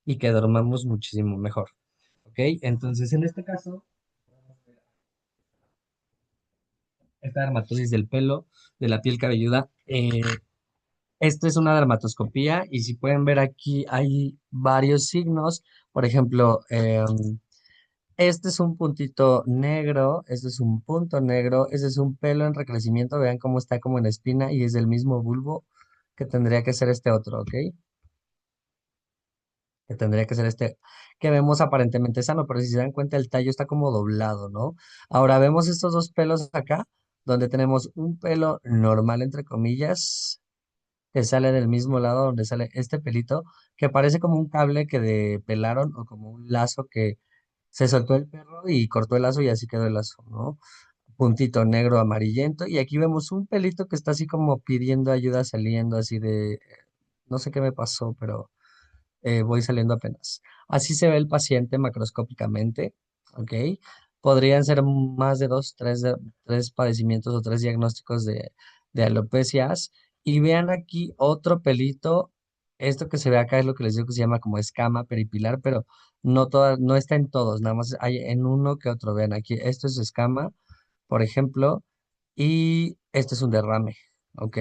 y que dormamos muchísimo mejor. ¿Ok? Entonces, en este caso, esta dermatosis del pelo, de la piel cabelluda, esto es una dermatoscopía y si pueden ver aquí hay varios signos. Por ejemplo, este es un puntito negro, este es un punto negro, este es un pelo en recrecimiento, vean cómo está como en espina y es del mismo bulbo que tendría que ser este otro, ¿ok? Que tendría que ser este que vemos aparentemente sano, pero si se dan cuenta el tallo está como doblado, ¿no? Ahora vemos estos dos pelos acá, donde tenemos un pelo normal, entre comillas, que sale del mismo lado donde sale este pelito, que parece como un cable que pelaron o como un lazo que se soltó el perro y cortó el lazo y así quedó el lazo, ¿no? Puntito negro amarillento y aquí vemos un pelito que está así como pidiendo ayuda saliendo así no sé qué me pasó, pero voy saliendo apenas. Así se ve el paciente macroscópicamente, ¿ok? Podrían ser más de tres padecimientos o tres diagnósticos de alopecias. Y vean aquí otro pelito. Esto que se ve acá es lo que les digo que se llama como escama peripilar, pero no está en todos, nada más hay en uno que otro. Vean aquí, esto es escama, por ejemplo, y esto es un derrame, ¿ok?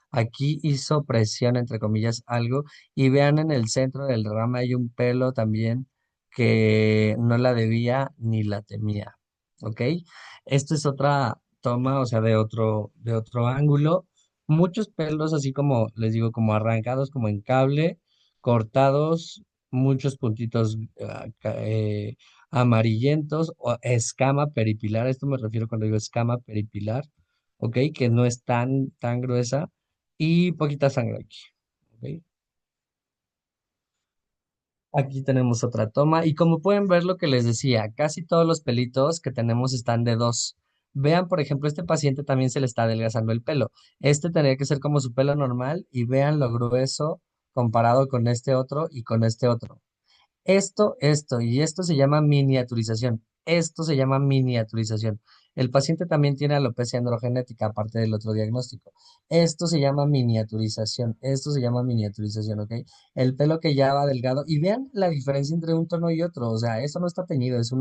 Aquí hizo presión, entre comillas, algo y vean en el centro del rama hay un pelo también que no la debía ni la temía. ¿Ok? Esto es otra toma, o sea, de otro ángulo. Muchos pelos, así como les digo, como arrancados, como en cable, cortados, muchos puntitos amarillentos o escama peripilar. A esto me refiero cuando digo escama peripilar, ¿ok? Que no es tan gruesa y poquita sangre aquí. ¿Ok? Aquí tenemos otra toma y como pueden ver lo que les decía, casi todos los pelitos que tenemos están de dos. Vean, por ejemplo, este paciente también se le está adelgazando el pelo. Este tendría que ser como su pelo normal y vean lo grueso comparado con este otro y con este otro. Y esto se llama miniaturización. Esto se llama miniaturización. El paciente también tiene alopecia androgenética, aparte del otro diagnóstico. Esto se llama miniaturización, ¿ok? El pelo que ya va delgado. Y vean la diferencia entre un tono y otro. O sea, eso no está teñido, es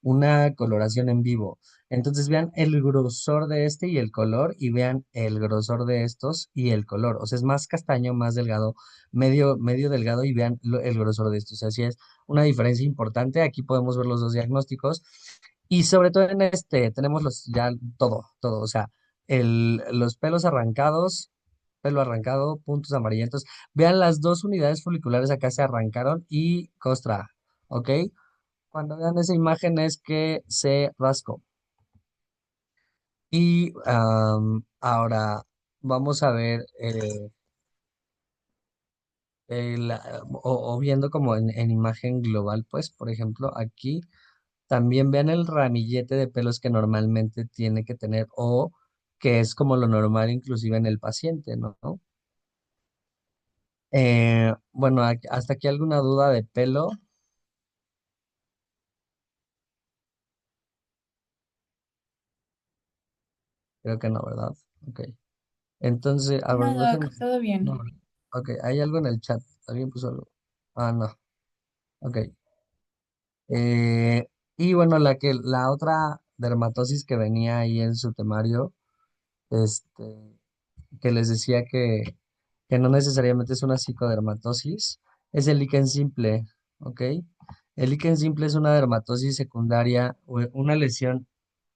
una coloración en vivo. Entonces vean el grosor de este y el color, y vean el grosor de estos y el color. O sea, es más castaño, más delgado, medio delgado, y vean el grosor de estos. Así es una diferencia importante. Aquí podemos ver los dos diagnósticos y sobre todo en este tenemos ya todo, o sea, los pelos arrancados, pelo arrancado, puntos amarillentos. Vean, las dos unidades foliculares acá se arrancaron y costra, ¿ok? Cuando vean esa imagen es que se rascó. Y ahora vamos a ver, o viendo como en imagen global, pues, por ejemplo, aquí también vean el ramillete de pelos que normalmente tiene que tener o que es como lo normal inclusive en el paciente, ¿no? Bueno, hasta aquí alguna duda de pelo, creo que no, ¿verdad? Ok. Entonces, a ver, No, Doc, déjenme. todo No, bien. ok, hay algo en el chat. ¿Alguien puso algo? Ah, no. Ok. Eh, y bueno, la otra dermatosis que venía ahí en su temario, este, que les decía que no necesariamente es una psicodermatosis, es el líquen simple, ¿ok? El líquen simple es una dermatosis secundaria, o una lesión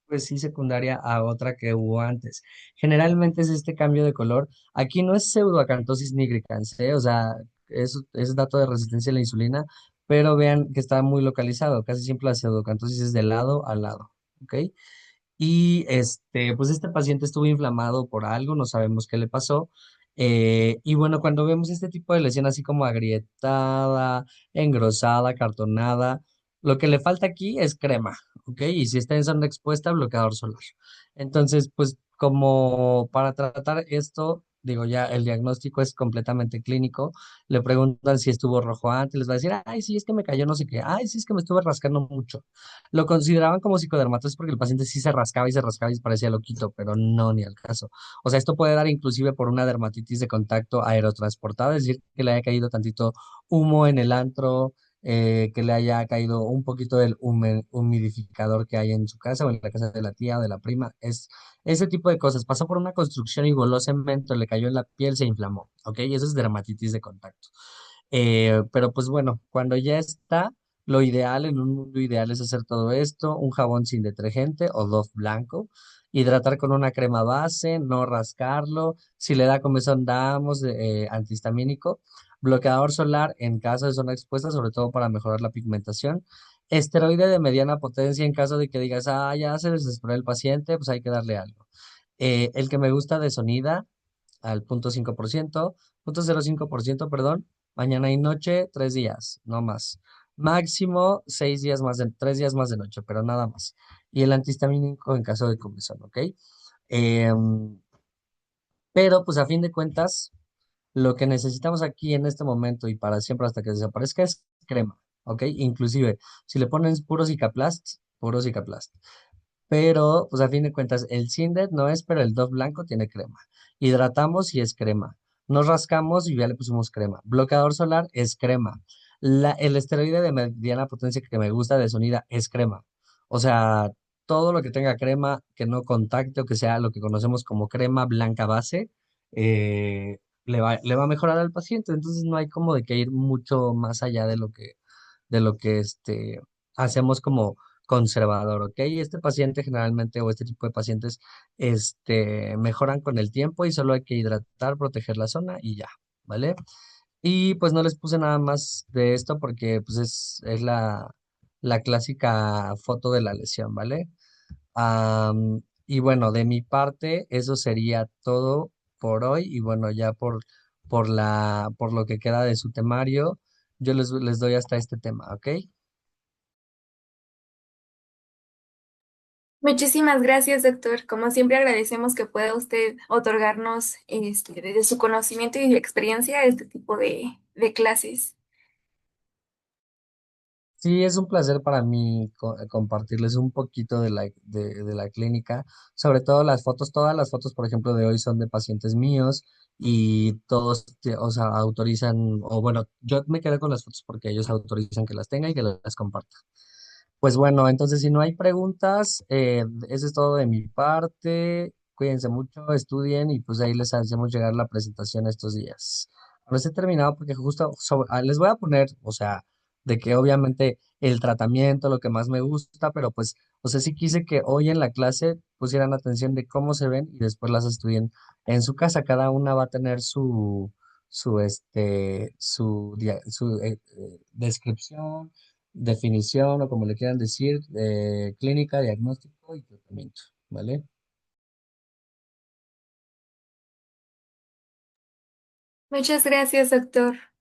pues sí secundaria a otra que hubo antes. Generalmente es este cambio de color. Aquí no es pseudoacantosis nigricans, ¿eh? O sea, es dato de resistencia a la insulina, pero vean que está muy localizado. Casi siempre la pseudoacantosis es de lado a lado, ¿ok? Y pues este paciente estuvo inflamado por algo, no sabemos qué le pasó. Y bueno, cuando vemos este tipo de lesión así como agrietada, engrosada, cartonada, lo que le falta aquí es crema, ¿ok? Y si está en zona expuesta, bloqueador solar. Entonces, pues como para tratar esto, digo ya, el diagnóstico es completamente clínico. Le preguntan si estuvo rojo antes, les va a decir, ay, sí, es que me cayó no sé qué, ay, sí, es que me estuve rascando mucho. Lo consideraban como psicodermatosis porque el paciente sí se rascaba y se parecía loquito, pero no, ni al caso. O sea, esto puede dar inclusive por una dermatitis de contacto aerotransportada, es decir, que le haya caído tantito humo en el antro, que le haya caído un poquito del humidificador que hay en su casa o en la casa de la tía o de la prima. Es ese tipo de cosas. Pasó por una construcción y voló cemento, le cayó en la piel, se inflamó, ¿ok? Y eso es dermatitis de contacto. Pero pues bueno, cuando ya está, lo ideal, en un mundo ideal es hacer todo esto, un jabón sin detergente o Dove blanco, hidratar con una crema base, no rascarlo, si le da comezón damos antihistamínico, bloqueador solar en caso de zona expuesta, sobre todo para mejorar la pigmentación, esteroide de mediana potencia en caso de que digas, ah, ya se desesperó el paciente, pues hay que darle algo. El que me gusta de Sonida al 0.5%, 0.05%, perdón, mañana y noche, 3 días, no más. Máximo 6 días más 3 días más de noche, pero nada más. Y el antihistamínico en caso de comezón, ¿ok? Em, pero pues a fin de cuentas, lo que necesitamos aquí en este momento y para siempre hasta que desaparezca es crema, ¿ok? Inclusive, si le ponen puro Cicaplast. Pero, pues a fin de cuentas, el Cindet no es, pero el Dove blanco tiene crema. Hidratamos y es crema. Nos rascamos y ya le pusimos crema. Bloqueador solar es crema. El esteroide de mediana potencia que me gusta de Sonida es crema. O sea, todo lo que tenga crema, que no contacte o que sea lo que conocemos como crema blanca base, le va a mejorar al paciente. Entonces no hay como de que ir mucho más allá de lo que hacemos como conservador, ¿ok? Este paciente generalmente o este tipo de pacientes mejoran con el tiempo y solo hay que hidratar, proteger la zona y ya, ¿vale? Y pues no les puse nada más de esto porque pues es la clásica foto de la lesión, ¿vale? Y bueno, de mi parte, eso sería todo por hoy. Y bueno, ya por lo que queda de su temario, yo les doy hasta este tema, ¿ok? Muchísimas gracias, doctor. Como siempre agradecemos que pueda usted otorgarnos desde su conocimiento y experiencia este tipo de clases. Sí, es un placer para mí compartirles un poquito de la clínica, sobre todo las fotos, todas las fotos, por ejemplo, de hoy son de pacientes míos y todos, o sea, autorizan, o bueno, yo me quedé con las fotos porque ellos autorizan que las tenga y que las comparta. Pues bueno, entonces si no hay preguntas, eso es todo de mi parte. Cuídense mucho, estudien y pues ahí les hacemos llegar la presentación estos días. No esté terminado porque justo les voy a poner, o sea, de que obviamente el tratamiento, lo que más me gusta, pero pues O sea, sí quise que hoy en la clase pusieran atención de cómo se ven y después las estudien en su casa. Cada una va a tener su descripción, definición o como le quieran decir, clínica, diagnóstico y tratamiento, ¿vale? Muchas gracias, doctor.